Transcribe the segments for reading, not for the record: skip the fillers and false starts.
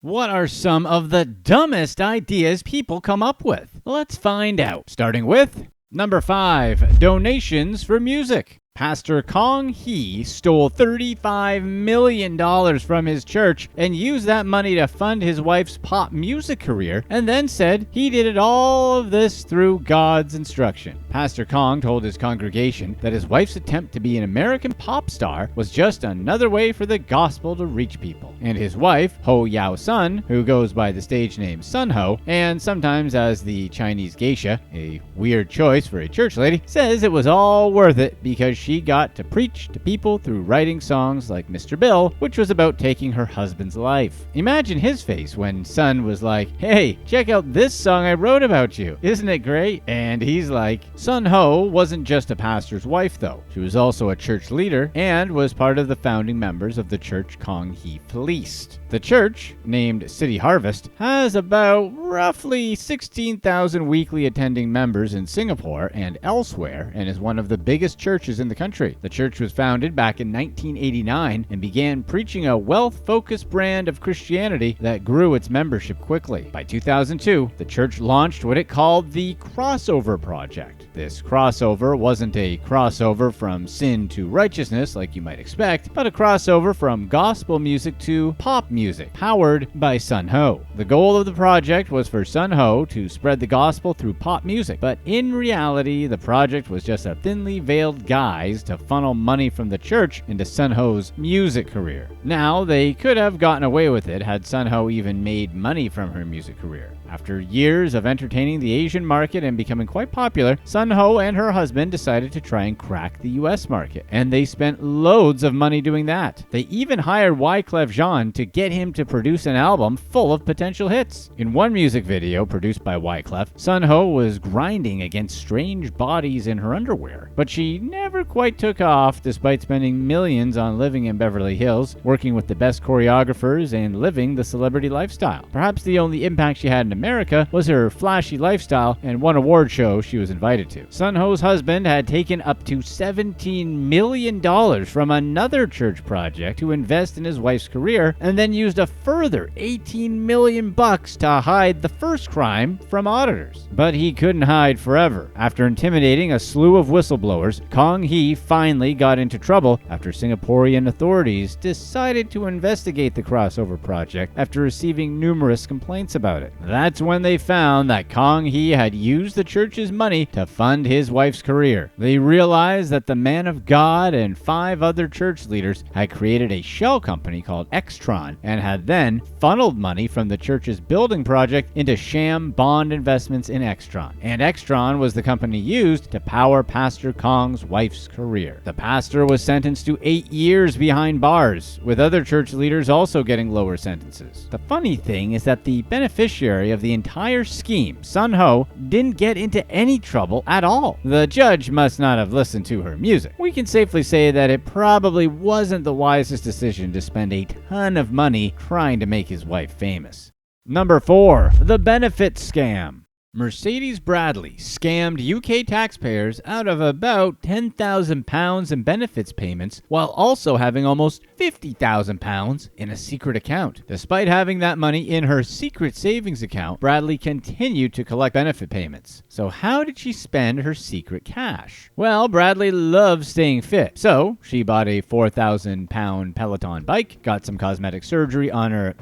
What are some of the dumbest ideas people come up with? Let's find out. Starting with number 5, donations for music. Pastor Kong Hee stole $35 million from his church and used that money to fund his wife's pop music career, and then said he did all of this through God's instruction. Pastor Kong told his congregation that his wife's attempt to be an American pop star was just another way for the gospel to reach people. And his wife, Ho Yao Sun, who goes by the stage name Sun Ho, and sometimes as the Chinese geisha, a weird choice for a church lady, says it was all worth it because she got to preach to people through writing songs like Mr. Bill, which was about taking her husband's life. Imagine his face when Sun was like, "Hey, check out this song I wrote about you. Isn't it great?" And he's like, Sun Ho wasn't just a pastor's wife though. She was also a church leader and was part of the founding members of the church Kong Hee policed. The church, named City Harvest, has about roughly 16,000 weekly attending members in Singapore and elsewhere, and is one of the biggest churches in the country. The church was founded back in 1989 and began preaching a wealth-focused brand of Christianity that grew its membership quickly. By 2002, the church launched what it called the Crossover Project. This crossover wasn't a crossover from sin to righteousness like you might expect, but a crossover from gospel music to pop music, powered by Sun Ho. The goal of the project was for Sun Ho to spread the gospel through pop music, but in reality, the project was just a thinly veiled guise to funnel money from the church into Sun Ho's music career. Now, they could have gotten away with it had Sun Ho even made money from her music career. After years of entertaining the Asian market and becoming quite popular, Sun Ho and her husband decided to try and crack the US market, and they spent loads of money doing that. They even hired Wyclef Jean to get him to produce an album full of potential hits. In one music video produced by Wyclef, Sun Ho was grinding against strange bodies in her underwear, but she never quite took off despite spending millions on living in Beverly Hills, working with the best choreographers, and living the celebrity lifestyle. Perhaps the only impact she had in America was her flashy lifestyle and one award show she was invited to. Sun Ho's husband had taken up to $17 million from another church project to invest in his wife's career, and then used a further $18 million to hide the first crime from auditors. But he couldn't hide forever. After intimidating a slew of whistleblowers, Kong Hee finally got into trouble after Singaporean authorities decided to investigate the crossover project after receiving numerous complaints about it. That's when they found that Kong Hee had used the church's money to fund his wife's career. They realized that the man of God and 5 other church leaders had created a shell company called Extron and had then funneled money from the church's building project into sham bond investments in Extron. And Extron was the company used to power Pastor Kong's wife's career. The pastor was sentenced to 8 years behind bars, with other church leaders also getting lower sentences. The funny thing is that the beneficiary of the entire scheme, Sun Ho, didn't get into any trouble at all. The judge must not have listened to her music. We can safely say that it probably wasn't the wisest decision to spend a ton of money trying to make his wife famous. Number 4, the benefit scam. Mercedes Bradely scammed UK taxpayers out of about £10,000 in benefits payments while also having almost £50,000 in a secret account. Despite having that money in her secret savings account, Bradely continued to collect benefit payments. So how did she spend her secret cash? Well, Bradely loves staying fit, so she bought a £4,000 Peloton bike, got some cosmetic surgery on her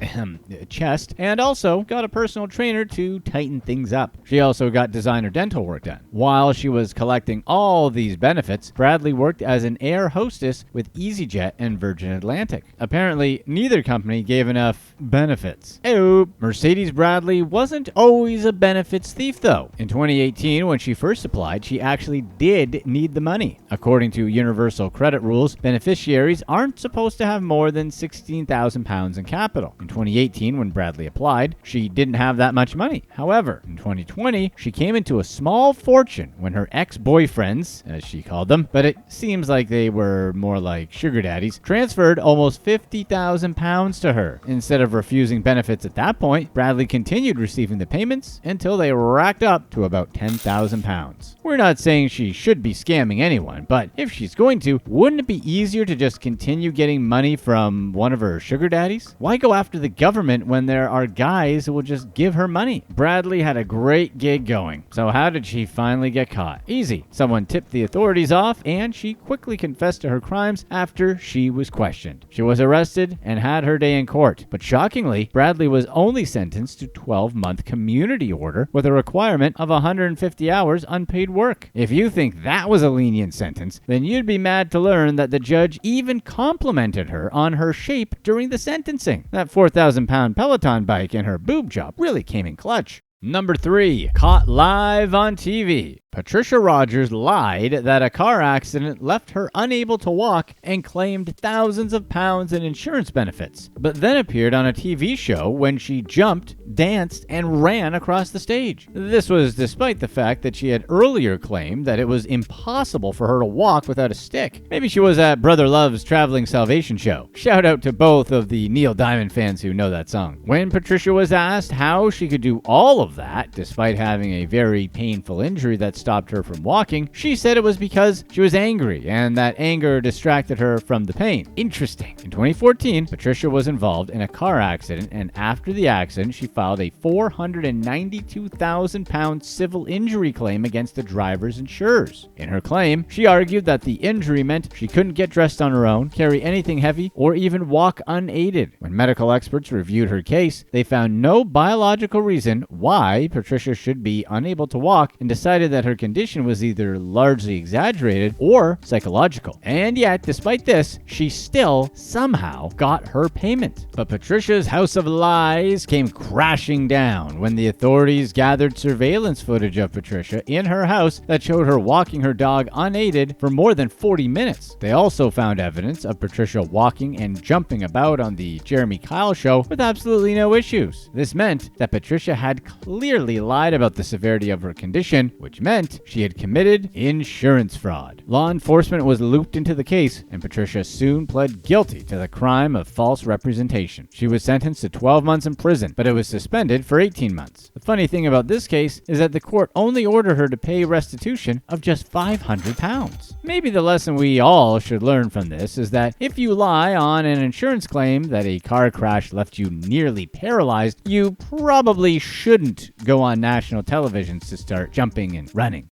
chest, and also got a personal trainer to tighten things up. She also got designer dental work done. While she was collecting all these benefits, Bradely worked as an air hostess with EasyJet and Virgin Atlantic. Apparently, neither company gave enough benefits. Mercedes Bradely wasn't always a benefits thief though. In 2018, when she first applied, she actually did need the money. According to universal credit rules, beneficiaries aren't supposed to have more than £16,000 in capital. In 2018, when Bradely applied, she didn't have that much money. However, in 2020, 2020, she came into a small fortune when her ex-boyfriends, as she called them, but it seems like they were more like sugar daddies, transferred almost £50,000 to her. Instead of refusing benefits at that point, Bradely continued receiving the payments until they racked up to about £10,000. We're not saying she should be scamming anyone, but if she's going to, wouldn't it be easier to just continue getting money from one of her sugar daddies? Why go after the government when there are guys who will just give her money? Bradely had a great gig going, so how did she finally get caught? Easy. Someone tipped the authorities off, and she quickly confessed to her crimes after she was questioned. She was arrested and had her day in court, but shockingly, Bradely was only sentenced to 12-month community order with a requirement of 150 hours unpaid work. If you think that was a lenient sentence, then you'd be mad to learn that the judge even complimented her on her shape during the sentencing. That 4,000-pound Peloton bike and her boob job really came in clutch. Number 3, caught live on TV. Patricia Rogers lied that a car accident left her unable to walk and claimed thousands of pounds in insurance benefits, but then appeared on a TV show when she jumped, danced, and ran across the stage. This was despite the fact that she had earlier claimed that it was impossible for her to walk without a stick. Maybe she was at Brother Love's Traveling Salvation show. Shout out to both of the Neil Diamond fans who know that song. When Patricia was asked how she could do all of that, despite having a very painful injury that stopped her from walking, she said it was because she was angry and that anger distracted her from the pain. Interesting. In 2014, Patricia was involved in a car accident, and after the accident, she filed a £492,000 civil injury claim against the driver's insurers. In her claim, she argued that the injury meant she couldn't get dressed on her own, carry anything heavy, or even walk unaided. When medical experts reviewed her case, they found no biological reason why Patricia should be unable to walk and decided that her condition was either largely exaggerated or psychological. And yet, despite this, she still somehow got her payment. But Patricia's house of lies came crashing down when the authorities gathered surveillance footage of Patricia in her house that showed her walking her dog unaided for more than 40 minutes. They also found evidence of Patricia walking and jumping about on the Jeremy Kyle show with absolutely no issues. This meant that Patricia had clearly lied about the severity of her condition, which meant she had committed insurance fraud. Law enforcement was looped into the case, and Patricia soon pled guilty to the crime of false representation. She was sentenced to 12 months in prison, but it was suspended for 18 months. The funny thing about this case is that the court only ordered her to pay restitution of just £500. Maybe the lesson we all should learn from this is that if you lie on an insurance claim that a car crash left you nearly paralyzed, you probably shouldn't go on national television to start jumping and running.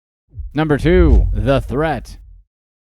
Number 2, the threat.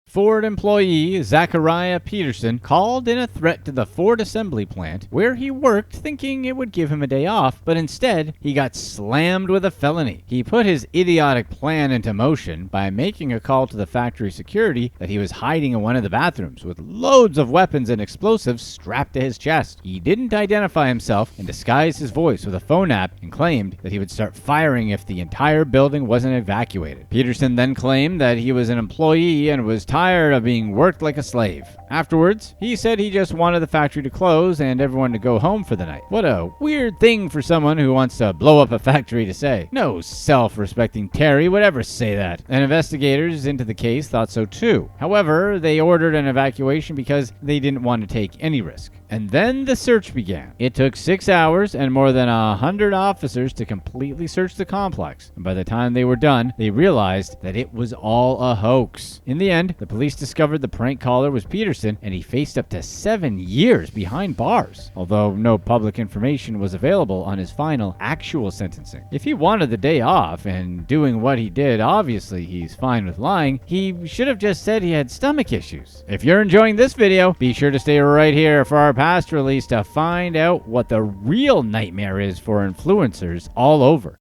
Ford employee Zachariah Peterson called in a threat to the Ford assembly plant where he worked, thinking it would give him a day off, but instead he got slammed with a felony. He put his idiotic plan into motion by making a call to the factory security that he was hiding in one of the bathrooms with loads of weapons and explosives strapped to his chest. He didn't identify himself and disguised his voice with a phone app and claimed that he would start firing if the entire building wasn't evacuated. Peterson then claimed that he was an employee and was tired of being worked like a slave. Afterwards, he said he just wanted the factory to close and everyone to go home for the night. What a weird thing for someone who wants to blow up a factory to say. No self-respecting Terry would ever say that. And investigators into the case thought so too. However, they ordered an evacuation because they didn't want to take any risk. And then the search began. It took 6 hours and more than 100 officers to completely search the complex. And by the time they were done, they realized that it was all a hoax. In the end, the police discovered the prank caller was Peterson, and he faced up to 7 years behind bars, although no public information was available on his final actual sentencing. If he wanted the day off and doing what he did, obviously he's fine with lying, he should have just said he had stomach issues. If you're enjoying this video, be sure to stay right here for our past release to find out what the real nightmare is for influencers all over.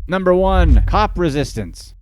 Number 1, cop resistance.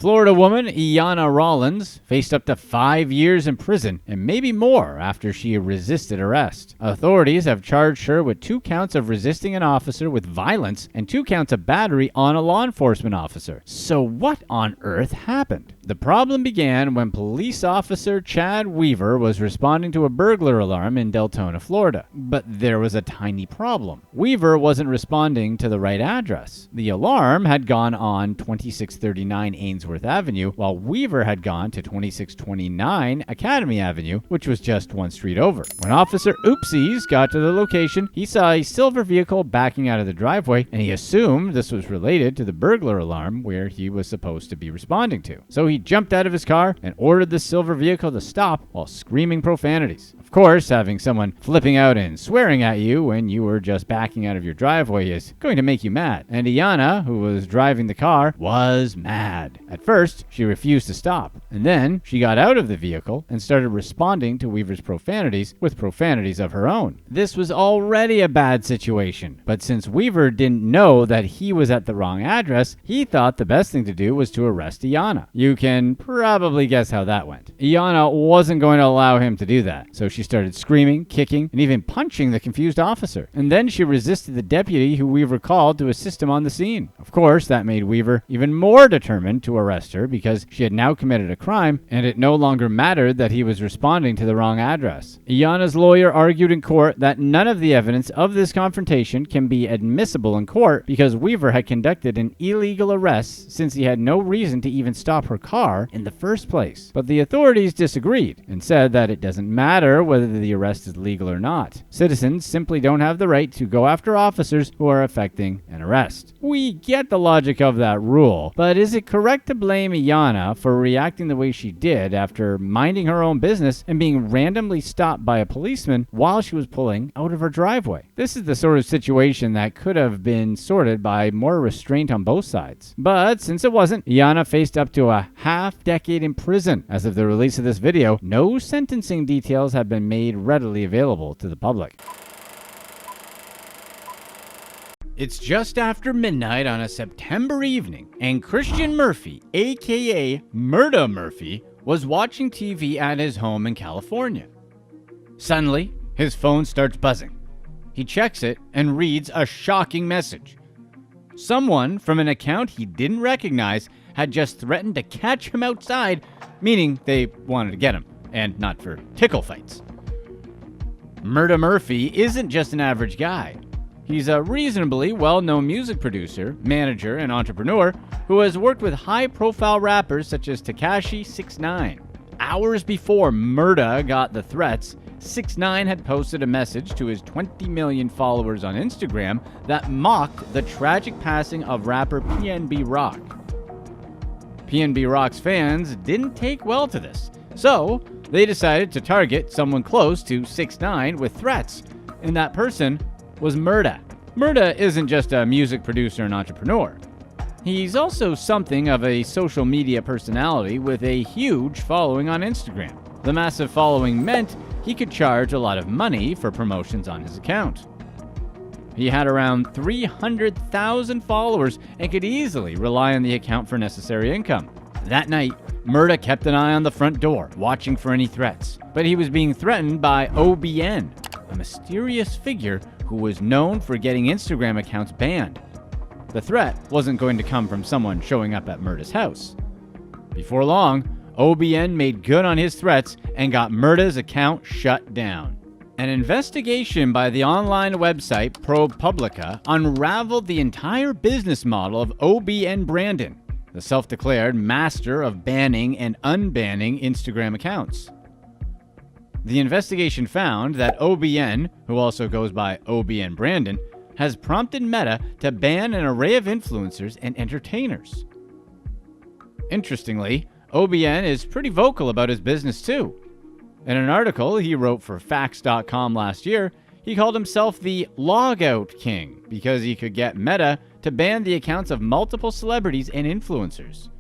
Florida woman Iyanna Rollins faced up to 5 years in prison and maybe more after she resisted arrest. Authorities have charged her with 2 counts of resisting an officer with violence and 2 counts of battery on a law enforcement officer. So what on earth happened? The problem began when police officer Chad Weaver was responding to a burglar alarm in Deltona, Florida. But there was a tiny problem. Weaver wasn't responding to the right address. The alarm had gone on 2639 Ainsworth Avenue, while Weaver had gone to 2629 Academy Avenue, which was just 1 street over. When Officer Oopsies got to the location, he saw a silver vehicle backing out of the driveway, and he assumed this was related to the burglar alarm where he was supposed to be responding to. So he jumped out of his car and ordered the silver vehicle to stop while screaming profanities. Of course, having someone flipping out and swearing at you when you were just backing out of your driveway is going to make you mad. And Iyanna, who was driving the car, was mad. At first, she refused to stop, and then she got out of the vehicle and started responding to Weaver's profanities with profanities of her own. This was already a bad situation, but since Weaver didn't know that he was at the wrong address, he thought the best thing to do was to arrest Iyanna. You can probably guess how that went. Iyanna wasn't going to allow him to do that, so she started screaming, kicking, and even punching the confused officer. And then she resisted the deputy who Weaver called to assist him on the scene. Of course, that made Weaver even more determined to arrest her because she had now committed a crime, and it no longer mattered that he was responding to the wrong address. Iyanna's lawyer argued in court that none of the evidence of this confrontation can be admissible in court because Weaver had conducted an illegal arrest since he had no reason to even stop her car in the first place. But the authorities disagreed and said that it doesn't matter whether the arrest is legal or not. Citizens simply don't have the right to go after officers who are effecting an arrest. We get the logic of that rule, but is it correct to blame Iyanna for reacting the way she did after minding her own business and being randomly stopped by a policeman while she was pulling out of her driveway? This is the sort of situation that could have been sorted by more restraint on both sides. But since it wasn't, Iyanna faced up to a half-decade in prison. As of the release of this video, no sentencing details have been made readily available to the public. It's just after midnight on a September evening, and Christian Murphy, aka Murda Murphy, was watching TV at his home in California. Suddenly, his phone starts buzzing. He checks it and reads a shocking message. Someone from an account he didn't recognize had just threatened to catch him outside, meaning they wanted to get him, and not for tickle fights. Murda Murphy isn't just an average guy. He's a reasonably well-known music producer, manager, and entrepreneur who has worked with high-profile rappers such as Tekashi 6ix9ine. Hours before Murda got the threats, 6ix9ine had posted a message to his 20 million followers on Instagram that mocked the tragic passing of rapper PNB Rock. PNB Rock's fans didn't take well to this, so they decided to target someone close to 6ix9ine with threats, and that person was Murda. Murda isn't just a music producer and entrepreneur. He's also something of a social media personality with a huge following on Instagram. The massive following meant he could charge a lot of money for promotions on his account. He had around 300,000 followers and could easily rely on the account for necessary income. That night, Murda kept an eye on the front door, watching for any threats. But he was being threatened by OBN, a mysterious figure who was known for getting Instagram accounts banned. The threat wasn't going to come from someone showing up at Murda's house. Before long, OBN made good on his threats and got Murda's account shut down. An investigation by the online website ProPublica unraveled the entire business model of OBN Brandon, the self-declared master of banning and unbanning Instagram accounts. The investigation found that OBN, who also goes by OBN Brandon, has prompted Meta to ban an array of influencers and entertainers. Interestingly, OBN is pretty vocal about his business too. In an article he wrote for Facts.com last year, he called himself the Logout King because he could get Meta to ban the accounts of multiple celebrities and influencers.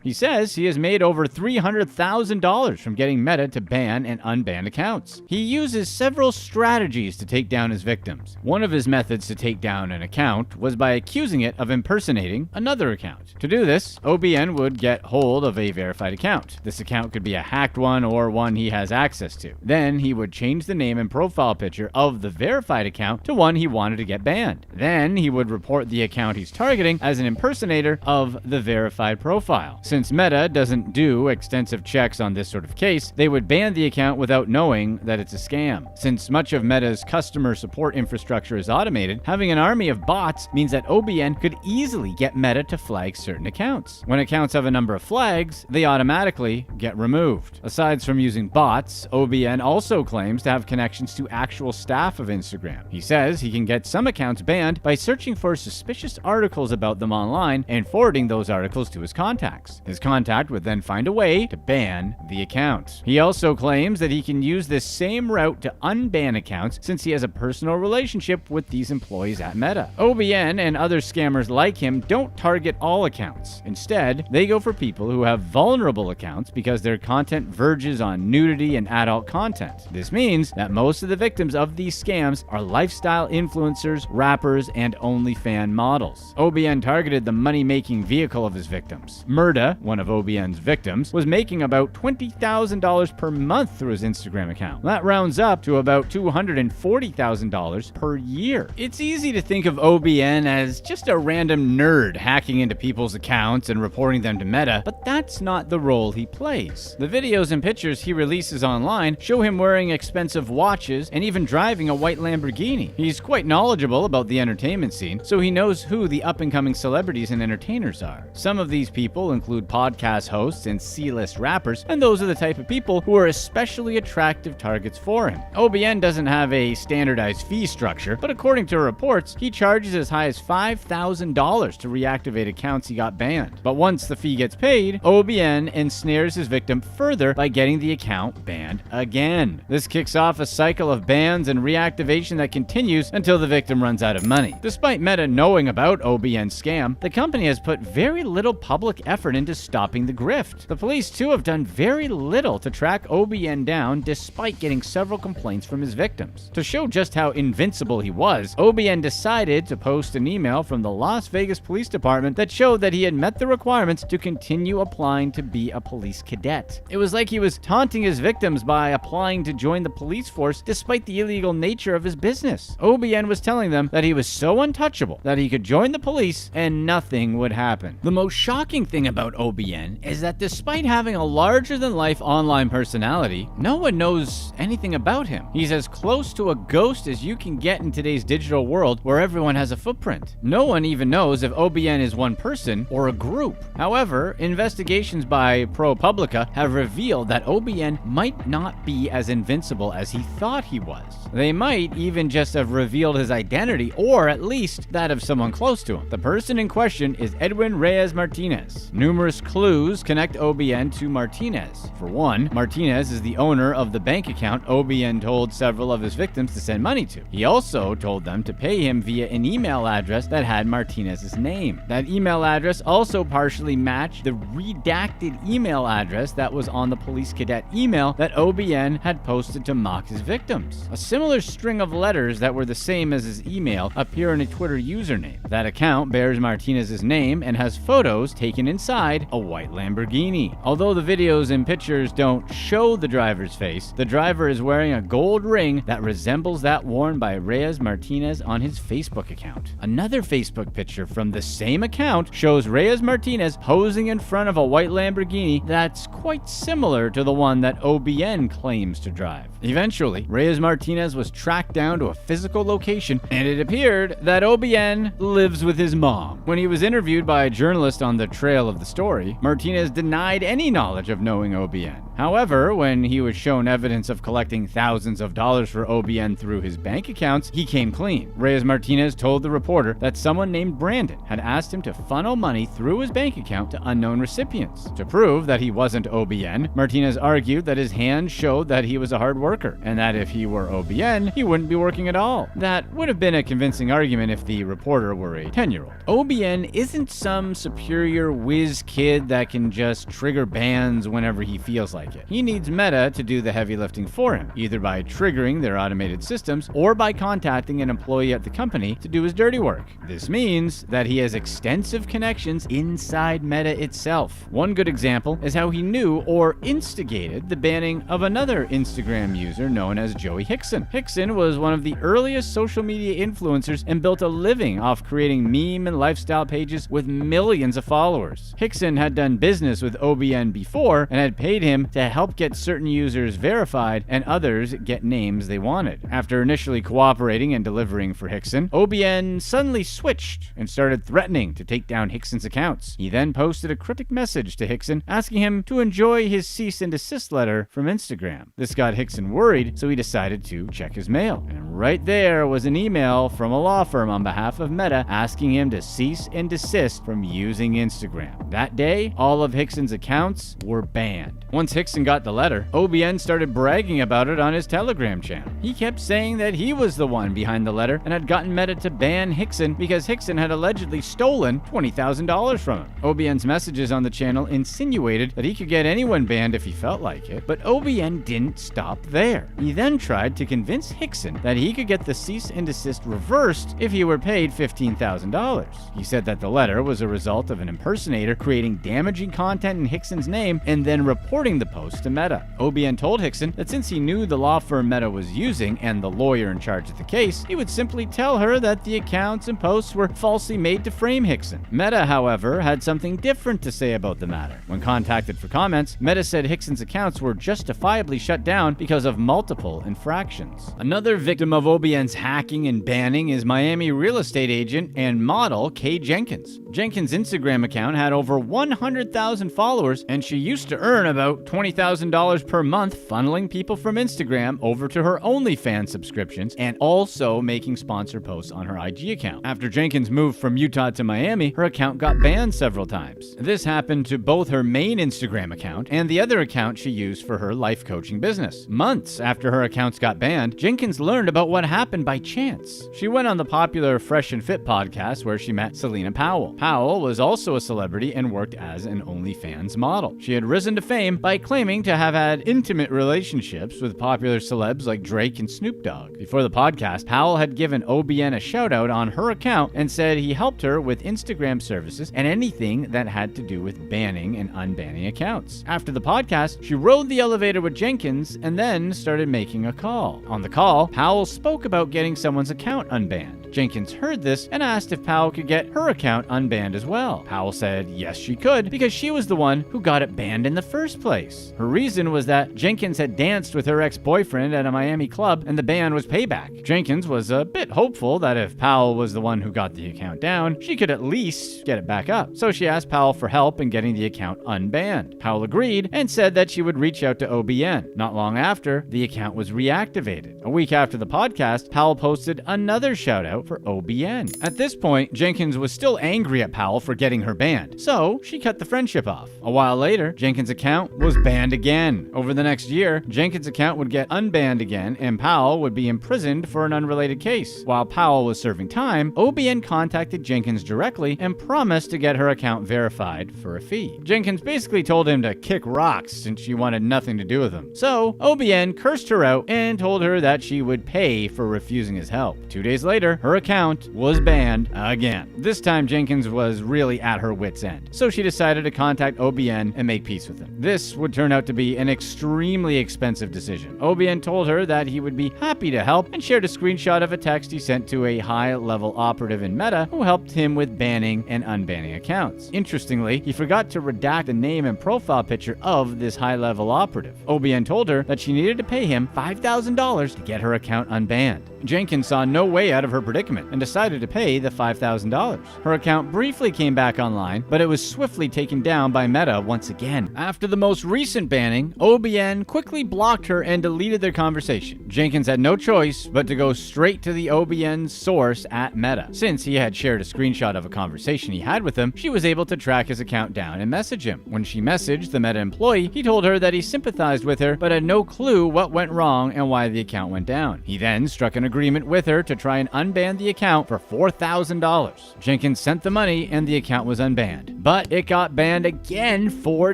He says he has made over $300,000 from getting Meta to ban and unban accounts. He uses several strategies to take down his victims. One of his methods to take down an account was by accusing it of impersonating another account. To do this, OBN would get hold of a verified account. This account could be a hacked one or one he has access to. Then he would change the name and profile picture of the verified account to one he wanted to get banned. Then he would report the account he's targeting as an impersonator of the verified profile. Since Meta doesn't do extensive checks on this sort of case, they would ban the account without knowing that it's a scam. Since much of Meta's customer support infrastructure is automated, having an army of bots means that OBN could easily get Meta to flag certain accounts. When accounts have a number of flags, they automatically get removed. Aside from using bots, OBN also claims to have connections to actual staff of Instagram. He says he can get some accounts banned by searching for suspicious articles about them online and forwarding those articles to his contacts. His contact would then find a way to ban the account. He also claims that he can use this same route to unban accounts since he has a personal relationship with these employees at Meta. OBN and other scammers like him don't target all accounts. Instead, they go for people who have vulnerable accounts because their content verges on nudity and adult content. This means that most of the victims of these scams are lifestyle influencers, rappers, and OnlyFans models. OBN targeted the money-making vehicle of his victims. Murda, one of OBN's victims, was making about $20,000 per month through his Instagram account. That rounds up to about $240,000 per year. It's easy to think of OBN as just a random nerd hacking into people's accounts and reporting them to Meta, but that's not the role he plays. The videos and pictures he releases online show him wearing expensive watches and even driving a white Lamborghini. He's quite knowledgeable about the entertainment scene, so he knows who the up-and-coming celebrities and entertainers are. Some of these people include podcast hosts and C-list rappers, and those are the type of people who are especially attractive targets for him. OBN doesn't have a standardized fee structure, but according to reports, he charges as high as $5,000 to reactivate accounts he got banned. But once the fee gets paid, OBN ensnares his victim further by getting the account banned again. This kicks off a cycle of bans and reactivation that continues until the victim runs out of money. Despite Meta knowing about OBN's scam, the company has put very little public effort into stopping the grift. The police too have done very little to track OBN down despite getting several complaints from his victims. To show just how invincible he was, OBN decided to post an email from the Las Vegas Police Department that showed that he had met the requirements to continue applying to be a police cadet. It was like he was taunting his victims by applying to join the police force despite the illegal nature of his business. OBN was telling them that he was so untouchable that he could join the police and nothing would happen. The most shocking thing about OBN is that despite having a larger-than-life online personality, no one knows anything about him. He's as close to a ghost as you can get in today's digital world where everyone has a footprint. No one even knows if OBN is one person or a group. However, investigations by ProPublica have revealed that OBN might not be as invincible as he thought he was. They might even just have revealed his identity, or at least that of someone close to him. The person in question is Edwin Reyes Martinez. Numerous clues connect OBN to Martinez. For one, Martinez is the owner of the bank account OBN told several of his victims to send money to. He also told them to pay him via an email address that had Martinez's name. That email address also partially matched the redacted email address that was on the police cadet email that OBN had posted to mock his victims. A similar string of letters that were the same as his email appear in a Twitter username. That account bears Martinez's name and has photos taken inside a white Lamborghini. Although the videos and pictures don't show the driver's face, the driver is wearing a gold ring that resembles that worn by Reyes Martinez on his Facebook account. Another Facebook picture from the same account shows Reyes Martinez posing in front of a white Lamborghini that's quite similar to the one that OBN claims to drive. Eventually, Reyes Martinez was tracked down to a physical location, and it appeared that OBN lives with his mom. When he was interviewed by a journalist on the trail of the story, Martinez denied any knowledge of knowing OBN. However, when he was shown evidence of collecting thousands of dollars for OBN through his bank accounts, he came clean. Reyes-Martinez told the reporter that someone named Brandon had asked him to funnel money through his bank account to unknown recipients. To prove that he wasn't OBN, Martinez argued that his hands showed that he was a hard worker, and that if he were OBN, he wouldn't be working at all. That would have been a convincing argument if the reporter were a 10-year-old. OBN isn't some superior whiz kid that can just trigger bans whenever he feels like it. He needs Meta to do the heavy lifting for him, either by triggering their automated systems or by contacting an employee at the company to do his dirty work. This means that he has extensive connections inside Meta itself. One good example is how he knew or instigated the banning of another Instagram user known as Joey Hickson. Hickson was one of the earliest social media influencers and built a living off creating meme and lifestyle pages with millions of followers. Hickson had done business with OBN before and had paid him to help get certain users verified and others get names they wanted. After initially cooperating and delivering for Hickson, OBN suddenly switched and started threatening to take down Hickson's accounts. He then posted a cryptic message to Hickson asking him to enjoy his cease and desist letter from Instagram. This got Hickson worried, so he decided to check his mail. And right there was an email from a law firm on behalf of Meta asking him to cease and desist from using Instagram. That day, all of Hickson's accounts were banned. Once Hickson got the letter, OBN started bragging about it on his Telegram channel. He kept saying that he was the one behind the letter and had gotten Meta to ban Hickson because Hickson had allegedly stolen $20,000 from him. OBN's messages on the channel insinuated that he could get anyone banned if he felt like it, but OBN didn't stop there. He then tried to convince Hickson that he could get the cease and desist reversed if he were paid $15,000. He said that the letter was a result of an impersonator creating damaging content in Hickson's name and then reporting the post to Meta. OBN told Hickson that since he knew the law firm Meta was using and the lawyer in charge of the case, he would simply tell her that the accounts and posts were falsely made to frame Hickson. Meta, however, had something different to say about the matter. When contacted for comments, Meta said Hickson's accounts were justifiably shut down because of multiple infractions. Another victim of OBN's hacking and banning is Miami real estate agent and model Kay Jenkins. Jenkins' Instagram account had over 100,000 followers, and she used to earn about $20,000 per month funneling people from Instagram over to her OnlyFans subscriptions and also making sponsor posts on her IG account. After Jenkins moved from Utah to Miami, her account got banned several times. This happened to both her main Instagram account and the other account she used for her life coaching business. Months after her accounts got banned, Jenkins learned about what happened by chance. She went on the popular Fresh and Fit podcast where she met Selena Powell. Powell was also a celebrity and worked as an OnlyFans model. She had risen to fame by claiming to have had intimate relationships with popular celebs like Drake and Snoop Dogg. Before the podcast, Powell had given OBN a shout out on her account and said he helped her with Instagram services and anything that had to do with banning and unbanning accounts. After the podcast, she rode the elevator with Jenkins and then started making a call. On the call, Powell spoke about getting someone's account unbanned. Jenkins heard this and asked if Powell could get her account unbanned as well. Powell said yes she could because she was the one who got it banned in the first place. Her reason was that Jenkins had danced with her ex-boyfriend at a Miami club and the ban was payback. Jenkins was a bit hopeful that if Powell was the one who got the account down, she could at least get it back up. So she asked Powell for help in getting the account unbanned. Powell agreed and said that she would reach out to OBN. Not long after, the account was reactivated. A week after the podcast, Powell posted another shout out for OBN. At this point, Jenkins was still angry at Powell for getting her banned, so she cut the friendship off. A while later, Jenkins' account was banned again. Over the next year, Jenkins' account would get unbanned again, and Powell would be imprisoned for an unrelated case. While Powell was serving time, OBN contacted Jenkins directly and promised to get her account verified for a fee. Jenkins basically told him to kick rocks since she wanted nothing to do with him. So, OBN cursed her out and told her that she would pay for refusing his help. 2 days later, her account was banned again. This time, Jenkins was really at her wit's end, so she decided to contact OBN and make peace with him. This would turn out to be an extremely expensive decision. OBN told her that he would be happy to help and shared a screenshot of a text he sent to a high-level operative in Meta who helped him with banning and unbanning accounts. Interestingly, he forgot to redact the name and profile picture of this high-level operative. OBN told her that she needed to pay him $5,000 to get her account unbanned. Jenkins saw no way out of her predicament and decided to pay the $5,000. Her account briefly came back online, but it was swiftly taken down by Meta once again. After the most recent recent banning, OBN quickly blocked her and deleted their conversation. Jenkins had no choice but to go straight to the OBN's source at Meta. Since he had shared a screenshot of a conversation he had with him, she was able to track his account down and message him. When she messaged the Meta employee, he told her that he sympathized with her but had no clue what went wrong and why the account went down. He then struck an agreement with her to try and unban the account for $4,000. Jenkins sent the money and the account was unbanned, but it got banned again 4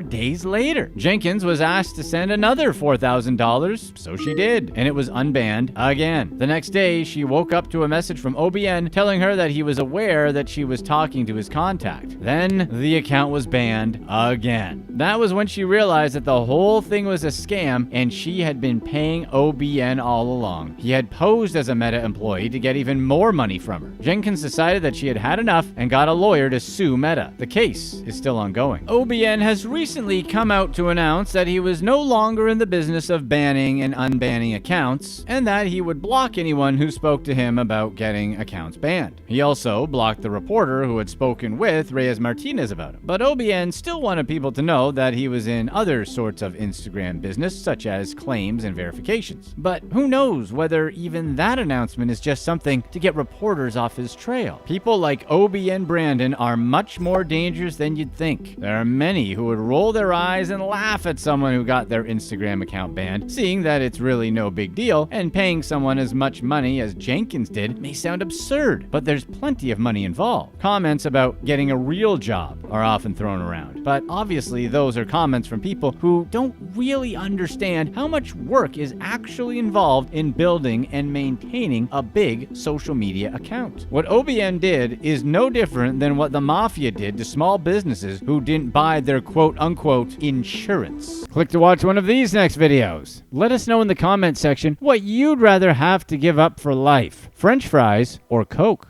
days later. Jenkins was asked to send another $4,000, so she did, and it was unbanned again. The next day, she woke up to a message from OBN telling her that he was aware that she was talking to his contact. Then the account was banned again. That was when she realized that the whole thing was a scam and she had been paying OBN all along. He had posed as a Meta employee to get even more money from her. Jenkins decided that she had had enough and got a lawyer to sue Meta. The case is still ongoing. OBN has recently come out to announce that he was no longer in the business of banning and unbanning accounts, and that he would block anyone who spoke to him about getting accounts banned. He also blocked the reporter who had spoken with Reyes Martinez about him. But OBN still wanted people to know that he was in other sorts of Instagram business, such as claims and verifications. But who knows whether even that announcement is just something to get reporters off his trail. People like OBN Brandon are much more dangerous than you'd think. There are many who would roll their eyes and laugh at someone who got their Instagram account banned, seeing that it's really no big deal, and paying someone as much money as Jenkins did may sound absurd, but there's plenty of money involved. Comments about getting a real job are often thrown around, but obviously those are comments from people who don't really understand how much work is actually involved in building and maintaining a big social media account. What OBN did is no different than what the mafia did to small businesses who didn't buy their quote-unquote insurance. Click to watch one of these next videos. Let us know in the comment section what you'd rather have to give up for life, French fries or Coke.